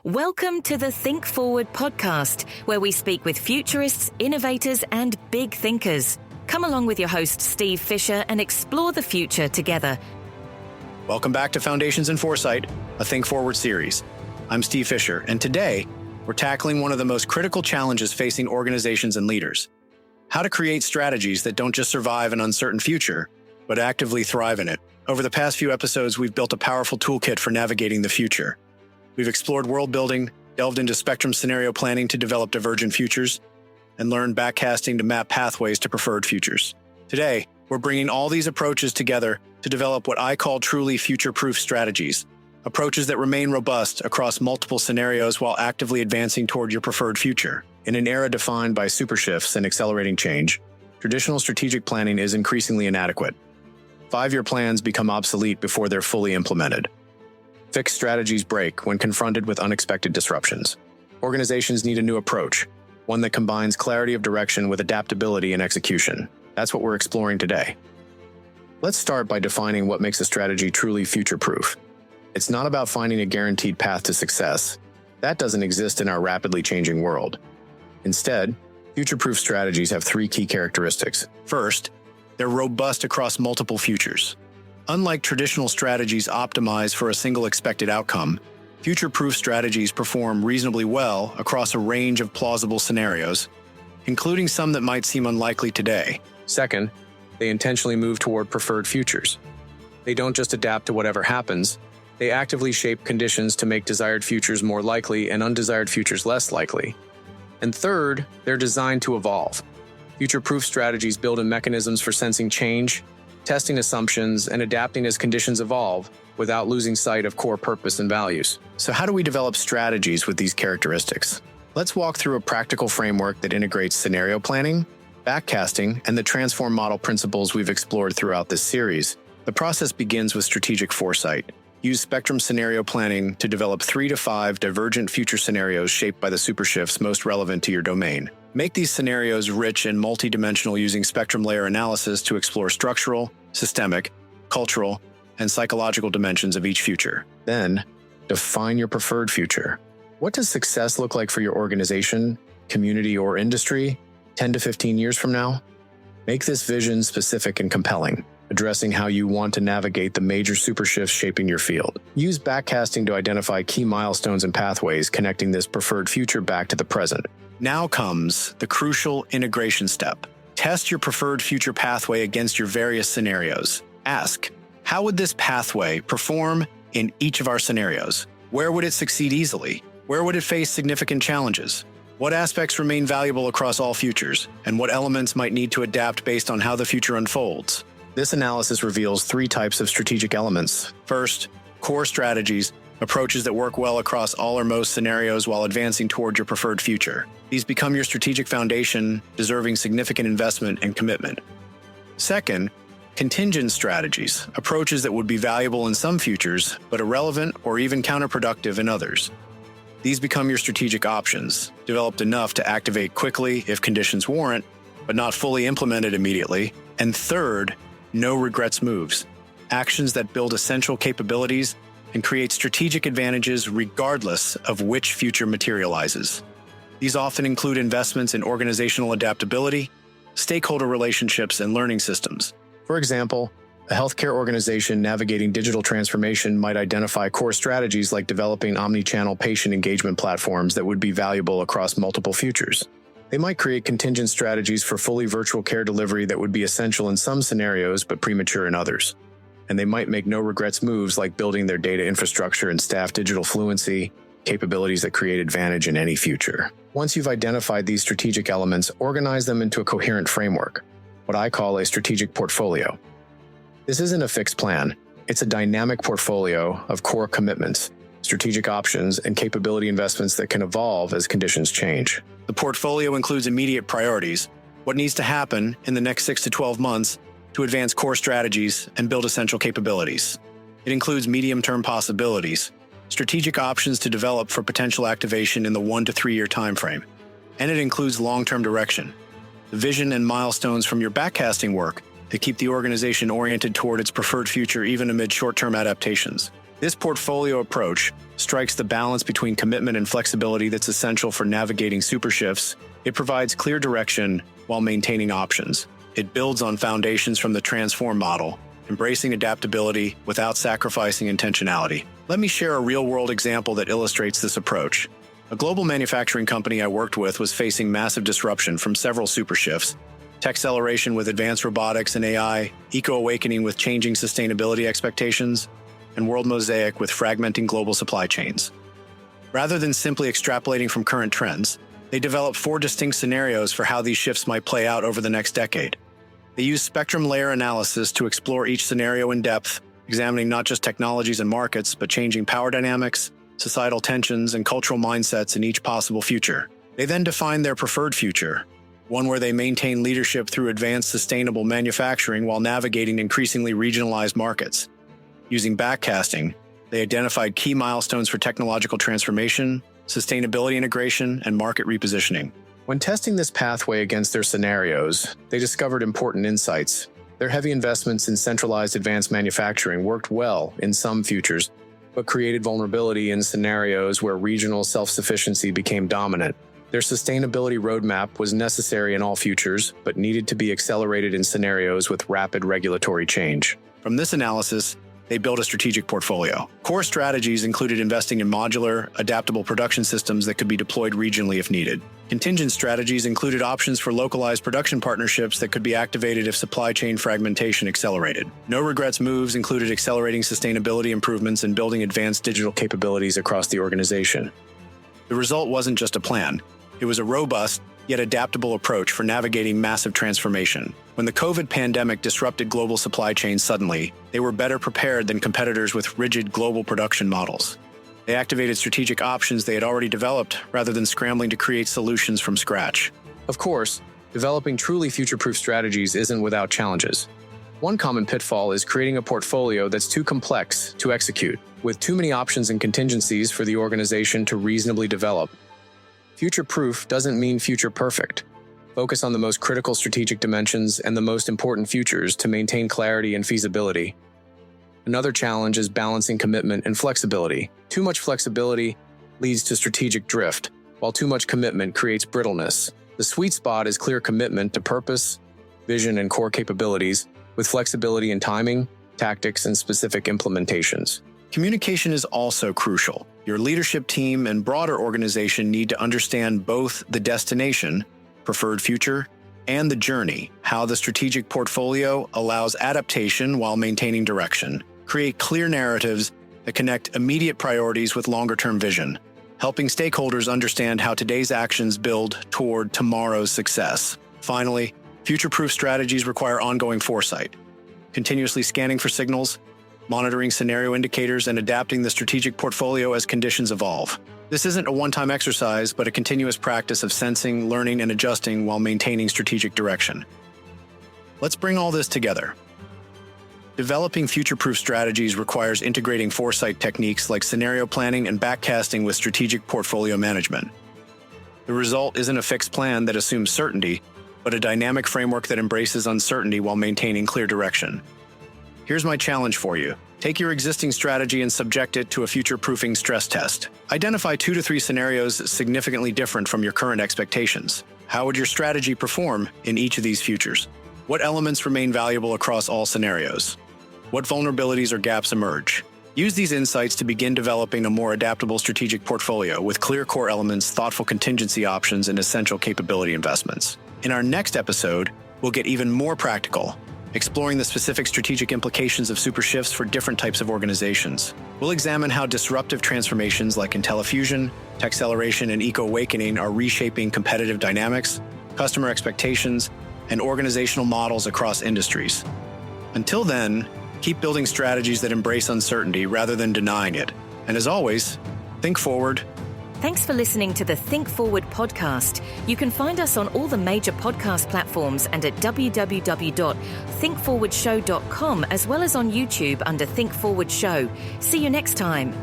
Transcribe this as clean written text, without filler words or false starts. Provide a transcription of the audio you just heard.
Welcome to the Think Forward podcast, where we speak with futurists, innovators, and big thinkers. Come along with your host, Steve Fisher, and explore the future together. Welcome back to Foundations in Foresight, a Think Forward series. I'm Steve Fisher, and today we're tackling one of the most critical challenges facing organizations and leaders: how to create strategies that don't just survive an uncertain future, but actively thrive in it. Over the past few episodes, we've built a powerful toolkit for navigating the future. We've explored world building, delved into spectrum scenario planning to develop divergent futures, and learned backcasting to map pathways to preferred futures. Today, we're bringing all these approaches together to develop what I call truly future-proof strategies, approaches that remain robust across multiple scenarios while actively advancing toward your preferred future. In an era defined by super shifts and accelerating change, traditional strategic planning is increasingly inadequate. 5-year plans become obsolete before they're fully implemented. Fixed strategies break when confronted with unexpected disruptions. Organizations need a new approach, one that combines clarity of direction with adaptability and execution. That's what we're exploring today. Let's start by defining what makes a strategy truly future-proof. It's not about finding a guaranteed path to success. That doesn't exist in our rapidly changing world. Instead, future-proof strategies have 3 key characteristics. First, they're robust across multiple futures. Unlike traditional strategies optimized for a single expected outcome, future-proof strategies perform reasonably well across a range of plausible scenarios, including some that might seem unlikely today. Second, they intentionally move toward preferred futures. They don't just adapt to whatever happens, they actively shape conditions to make desired futures more likely and undesired futures less likely. And third, they're designed to evolve. Future-proof strategies build in mechanisms for sensing change, testing assumptions, and adapting as conditions evolve without losing sight of core purpose and values. So how do we develop strategies with these characteristics? Let's walk through a practical framework that integrates scenario planning, backcasting, and the transform model principles we've explored throughout this series. The process begins with strategic foresight. Use spectrum scenario planning to develop 3 to 5 divergent future scenarios shaped by the super shifts most relevant to your domain. Make these scenarios rich and multidimensional using spectrum layer analysis to explore structural, systemic, cultural, and psychological dimensions of each future. Then, define your preferred future. What does success look like for your organization, community, or industry 10 to 15 years from now? Make this vision specific and compelling, addressing how you want to navigate the major super shifts shaping your field. Use backcasting to identify key milestones and pathways connecting this preferred future back to the present. Now comes the crucial integration step. Test your preferred future pathway against your various scenarios. Ask, how would this pathway perform in each of our scenarios? Where would it succeed easily? Where would it face significant challenges? What aspects remain valuable across all futures? And what elements might need to adapt based on how the future unfolds? This analysis reveals 3 types of strategic elements. First, core strategies, approaches that work well across all or most scenarios while advancing toward your preferred future. These become your strategic foundation, deserving significant investment and commitment. Second, contingent strategies, approaches that would be valuable in some futures, but irrelevant or even counterproductive in others. These become your strategic options, developed enough to activate quickly if conditions warrant, but not fully implemented immediately. And third, no regrets moves, actions that build essential capabilities and create strategic advantages regardless of which future materializes. These often include investments in organizational adaptability, stakeholder relationships, and learning systems. For example, a healthcare organization navigating digital transformation might identify core strategies like developing omni-channel patient engagement platforms that would be valuable across multiple futures. They might create contingent strategies for fully virtual care delivery that would be essential in some scenarios but premature in others. And they might make no regrets moves like building their data infrastructure and staff digital fluency, capabilities that create advantage in any future. Once you've identified these strategic elements, organize them into a coherent framework, what I call a strategic portfolio. This isn't a fixed plan. It's a dynamic portfolio of core commitments, strategic options, and capability investments that can evolve as conditions change. The portfolio includes immediate priorities, what needs to happen in the next 6 to 12 months to advance core strategies and build essential capabilities. It includes medium-term possibilities, strategic options to develop for potential activation in the 1 to 3 year timeframe. And it includes long-term direction, the vision and milestones from your backcasting work that keep the organization oriented toward its preferred future even amid short-term adaptations. This portfolio approach strikes the balance between commitment and flexibility that's essential for navigating super shifts. It provides clear direction while maintaining options. It builds on foundations from the transform model, embracing adaptability without sacrificing intentionality. Let me share a real-world example that illustrates this approach. A global manufacturing company I worked with was facing massive disruption from several super shifts: tech-acceleration with advanced robotics and AI, eco-awakening with changing sustainability expectations, and world mosaic with fragmenting global supply chains. Rather than simply extrapolating from current trends, they developed 4 distinct scenarios for how these shifts might play out over the next decade. They used spectrum layer analysis to explore each scenario in depth, examining not just technologies and markets, but changing power dynamics, societal tensions, and cultural mindsets in each possible future. They then defined their preferred future, one where they maintain leadership through advanced sustainable manufacturing while navigating increasingly regionalized markets. Using backcasting, they identified key milestones for technological transformation, sustainability integration, and market repositioning. When testing this pathway against their scenarios, they discovered important insights. Their heavy investments in centralized advanced manufacturing worked well in some futures, but created vulnerability in scenarios where regional self-sufficiency became dominant. Their sustainability roadmap was necessary in all futures, but needed to be accelerated in scenarios with rapid regulatory change. From this analysis, they built a strategic portfolio. Core strategies included investing in modular, adaptable production systems that could be deployed regionally if needed. Contingent strategies included options for localized production partnerships that could be activated if supply chain fragmentation accelerated. No regrets moves included accelerating sustainability improvements and building advanced digital capabilities across the organization. The result wasn't just a plan. It was a robust, yet adaptable approach for navigating massive transformation. When the COVID pandemic disrupted global supply chains suddenly, they were better prepared than competitors with rigid global production models. They activated strategic options they had already developed rather than scrambling to create solutions from scratch. Of course, developing truly future-proof strategies isn't without challenges. One common pitfall is creating a portfolio that's too complex to execute, with too many options and contingencies for the organization to reasonably develop. Future-proof doesn't mean future-perfect. Focus on the most critical strategic dimensions and the most important futures to maintain clarity and feasibility. Another challenge is balancing commitment and flexibility. Too much flexibility leads to strategic drift, while too much commitment creates brittleness. The sweet spot is clear commitment to purpose, vision, and core capabilities, with flexibility in timing, tactics, and specific implementations. Communication is also crucial. Your leadership team and broader organization need to understand both the destination, preferred future, and the journey, how the strategic portfolio allows adaptation while maintaining direction. Create clear narratives that connect immediate priorities with longer-term vision, helping stakeholders understand how today's actions build toward tomorrow's success. Finally, future-proof strategies require ongoing foresight, continuously scanning for signals, monitoring scenario indicators, and adapting the strategic portfolio as conditions evolve. This isn't a one-time exercise, but a continuous practice of sensing, learning, and adjusting while maintaining strategic direction. Let's bring all this together. Developing future-proof strategies requires integrating foresight techniques like scenario planning and backcasting with strategic portfolio management. The result isn't a fixed plan that assumes certainty, but a dynamic framework that embraces uncertainty while maintaining clear direction. Here's my challenge for you. Take your existing strategy and subject it to a future-proofing stress test. Identify 2 to 3 scenarios significantly different from your current expectations. How would your strategy perform in each of these futures? What elements remain valuable across all scenarios? What vulnerabilities or gaps emerge? Use these insights to begin developing a more adaptable strategic portfolio with clear core elements, thoughtful contingency options, and essential capability investments. In our next episode, we'll get even more practical, exploring the specific strategic implications of super shifts for different types of organizations. We'll examine how disruptive transformations like IntelliFusion, tech-acceleration, and eco-awakening are reshaping competitive dynamics, customer expectations, and organizational models across industries. Until then, keep building strategies that embrace uncertainty rather than denying it. And as always, think forward. Thanks for listening to the Think Forward podcast. You can find us on all the major podcast platforms and at www.thinkforwardshow.com, as well as on YouTube under Think Forward Show. See you next time.